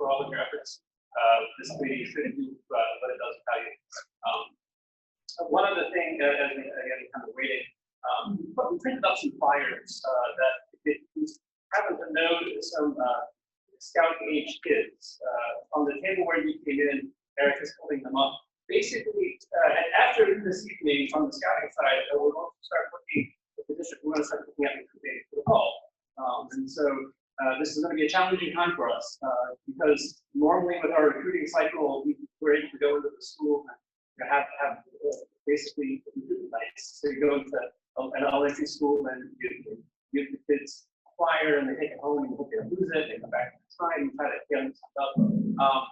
all of your efforts. This committee shouldn't do what it does without you. One other thing, as we again kind of waiting, we printed up some flyers that if you happen to know some Scout age kids. On the table where you came in, Eric is holding them up. Basically, and after this evening on the scouting side, we're going to start looking at the district. We're going to start looking at recruiting for the fall. And so this is going to be a challenging time for us because normally with our recruiting cycle, we're able to go into the school and have basically recruitment nights. So you go into an elementary school and you give the kids flyer and they take it home and you hope they don't lose it. They come back next time and try to get them up.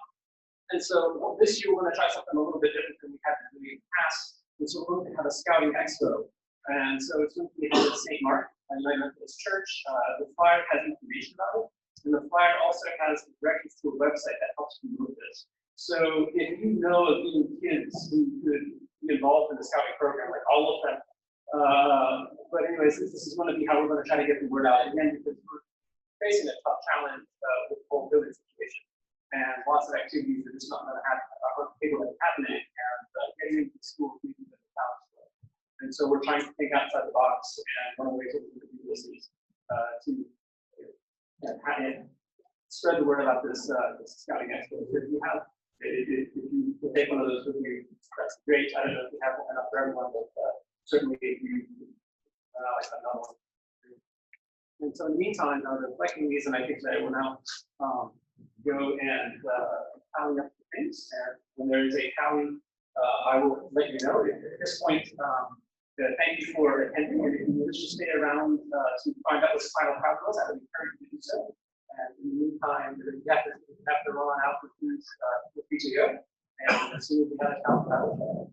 And so this year we're going to try something a little bit different than we have been doing in the past. And so we're going to have a scouting expo. And so it's going to be held at St. Mark, a United Methodist Church. The flyer has information about it. And the flyer also has directions to a website that helps you move this. So if you know of any kids who could be involved in the scouting program, like all of them, but anyways, this is going to be how we're going to try to get the word out again because we're facing a tough challenge with the whole building situation and lots of activities that are just not going to happen, happening, and getting into the school is a challenge. And so we're trying to think outside the box, and one of the ways that we're going to do this is to spread the word about this scouting expo. So if you take one of those with you, that's great. I don't know if you have enough for everyone, but certainly if you like another one. And so in the meantime, the collecting these, and I think that we'll now go and tally up the things. And when there is a tally, I will let you know. At this point, thank you for attending. And if you wish to stay around to find out what the final count was, I would encourage you to do so. And in the meantime, you have to run out with these PTO. And as soon as we have a count, I will.